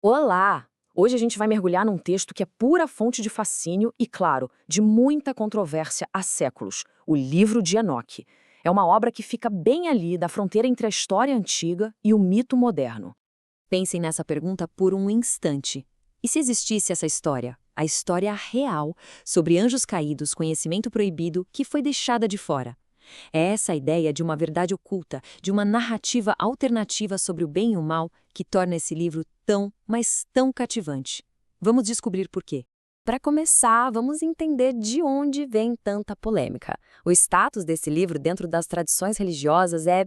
Olá! Hoje a gente vai mergulhar num texto que é pura fonte de fascínio e, claro, de muita controvérsia há séculos, o Livro de Enoque. É uma obra que fica bem ali da fronteira entre a história antiga e o mito moderno. Pensem nessa pergunta por um instante. E se existisse essa história? A história real sobre anjos caídos, conhecimento proibido, que foi deixada de fora. É essa a ideia de uma verdade oculta, de uma narrativa alternativa sobre o bem e o mal, que torna esse livro tão, mas tão cativante. Vamos descobrir por quê. Para começar, vamos entender de onde vem tanta polêmica. O status desse livro dentro das tradições religiosas é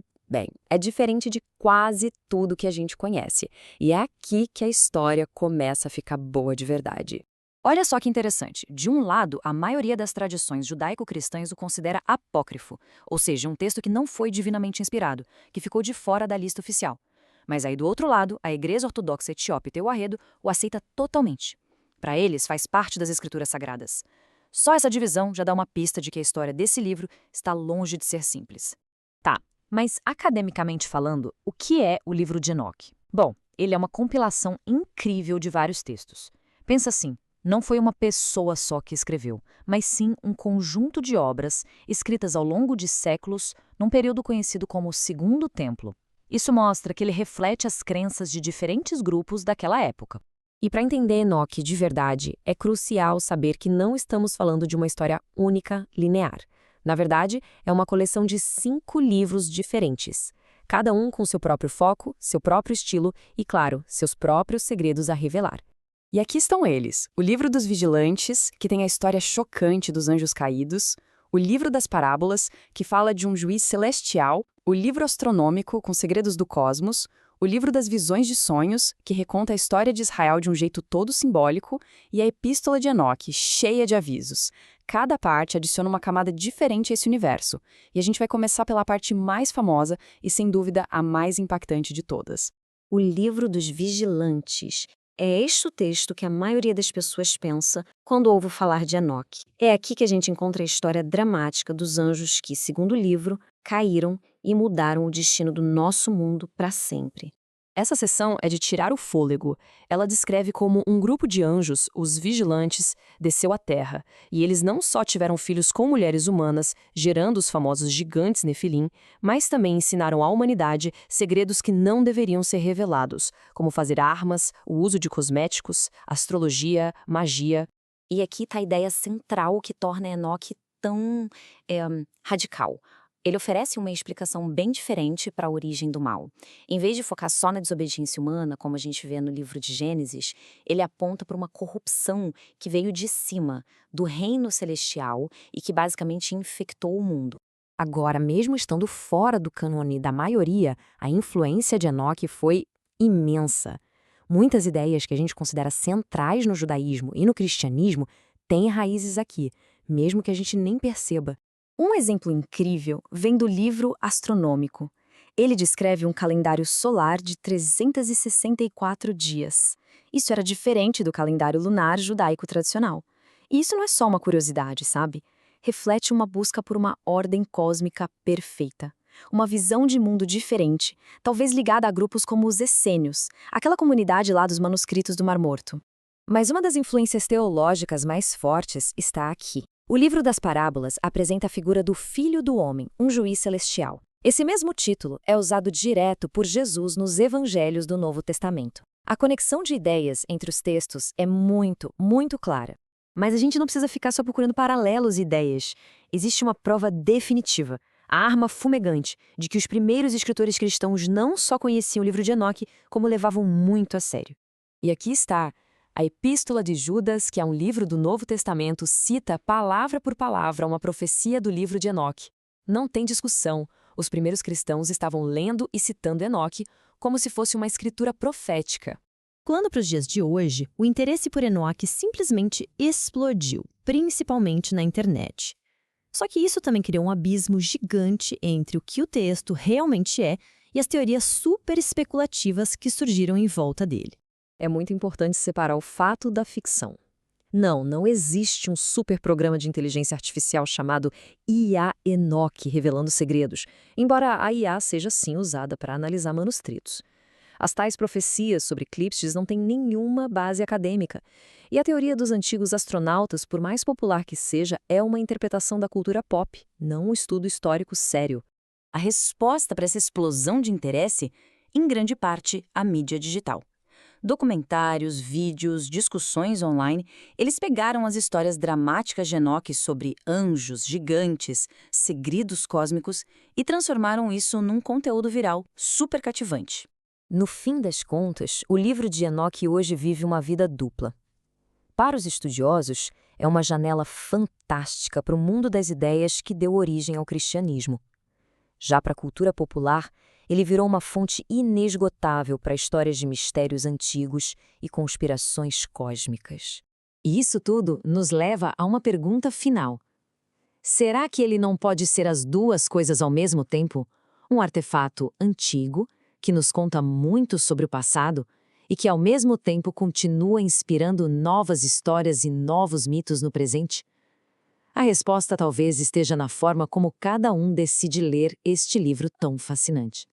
diferente de quase tudo que a gente conhece. E é aqui que a história começa a ficar boa de verdade. Olha só que interessante. De um lado, a maioria das tradições judaico-cristãs o considera apócrifo, ou seja, um texto que não foi divinamente inspirado, que ficou de fora da lista oficial. Mas aí do outro lado, a Igreja Ortodoxa Etíope Teuarredo o aceita totalmente. Para eles, faz parte das escrituras sagradas. Só essa divisão já dá uma pista de que a história desse livro está longe de ser simples. Tá, mas academicamente falando, o que é o livro de Enoque? Bom, ele é uma compilação incrível de vários textos. Pensa assim. Não foi uma pessoa só que escreveu, mas sim um conjunto de obras escritas ao longo de séculos, num período conhecido como o Segundo Templo. Isso mostra que ele reflete as crenças de diferentes grupos daquela época. E para entender Enoque de verdade, é crucial saber que não estamos falando de uma história única, linear. Na verdade, é uma coleção de 5 livros diferentes, cada um com seu próprio foco, seu próprio estilo e, claro, seus próprios segredos a revelar. E aqui estão eles: o Livro dos Vigilantes, que tem a história chocante dos anjos caídos, o Livro das Parábolas, que fala de um juiz celestial, o Livro Astronômico, com segredos do cosmos, o Livro das Visões de Sonhos, que reconta a história de Israel de um jeito todo simbólico, e a Epístola de Enoque, cheia de avisos. Cada parte adiciona uma camada diferente a esse universo, e a gente vai começar pela parte mais famosa e, sem dúvida, a mais impactante de todas. O Livro dos Vigilantes. É este o texto que a maioria das pessoas pensa quando ouve falar de Enoque. É aqui que a gente encontra a história dramática dos anjos que, segundo o livro, caíram e mudaram o destino do nosso mundo para sempre. Essa seção é de tirar o fôlego. Ela descreve como um grupo de anjos, os vigilantes, desceu à Terra. E eles não só tiveram filhos com mulheres humanas, gerando os famosos gigantes Nefilim, mas também ensinaram à humanidade segredos que não deveriam ser revelados, como fazer armas, o uso de cosméticos, astrologia, magia. E aqui está a ideia central que torna Enoque tão radical. Ele oferece uma explicação bem diferente para a origem do mal. Em vez de focar só na desobediência humana, como a gente vê no livro de Gênesis, ele aponta para uma corrupção que veio de cima, do reino celestial, e que basicamente infectou o mundo. Agora, mesmo estando fora do cânone da maioria, a influência de Enoque foi imensa. Muitas ideias que a gente considera centrais no judaísmo e no cristianismo têm raízes aqui, mesmo que a gente nem perceba. Um exemplo incrível vem do livro astronômico. Ele descreve um calendário solar de 364 dias. Isso era diferente do calendário lunar judaico tradicional. E isso não é só uma curiosidade, sabe? Reflete uma busca por uma ordem cósmica perfeita. Uma visão de mundo diferente, talvez ligada a grupos como os essênios, aquela comunidade lá dos manuscritos do Mar Morto. Mas uma das influências teológicas mais fortes está aqui. O livro das parábolas apresenta a figura do Filho do Homem, um juiz celestial. Esse mesmo título é usado direto por Jesus nos evangelhos do Novo Testamento. A conexão de ideias entre os textos é muito, muito clara. Mas a gente não precisa ficar só procurando paralelos e ideias. Existe uma prova definitiva, a arma fumegante, de que os primeiros escritores cristãos não só conheciam o livro de Enoque, como levavam muito a sério. E aqui está. A Epístola de Judas, que é um livro do Novo Testamento, cita palavra por palavra uma profecia do livro de Enoque. Não tem discussão, os primeiros cristãos estavam lendo e citando Enoque como se fosse uma escritura profética. Quando para os dias de hoje, o interesse por Enoque simplesmente explodiu, principalmente na internet. Só que isso também criou um abismo gigante entre o que o texto realmente é e as teorias super especulativas que surgiram em volta dele. É muito importante separar o fato da ficção. Não existe um super programa de inteligência artificial chamado IA Enoque revelando segredos, embora a IA seja sim usada para analisar manuscritos. As tais profecias sobre eclipses não têm nenhuma base acadêmica. E a teoria dos antigos astronautas, por mais popular que seja, é uma interpretação da cultura pop, não um estudo histórico sério. A resposta para essa explosão de interesse, em grande parte, a mídia digital. Documentários, vídeos, discussões online, eles pegaram as histórias dramáticas de Enoque sobre anjos, gigantes, segredos cósmicos e transformaram isso num conteúdo viral super cativante. No fim das contas, o livro de Enoque hoje vive uma vida dupla. Para os estudiosos, é uma janela fantástica para o mundo das ideias que deu origem ao cristianismo. Já para a cultura popular, ele virou uma fonte inesgotável para histórias de mistérios antigos e conspirações cósmicas. E isso tudo nos leva a uma pergunta final. Será que ele não pode ser as duas coisas ao mesmo tempo? Um artefato antigo, que nos conta muito sobre o passado e que, ao mesmo tempo, continua inspirando novas histórias e novos mitos no presente? A resposta talvez esteja na forma como cada um decide ler este livro tão fascinante.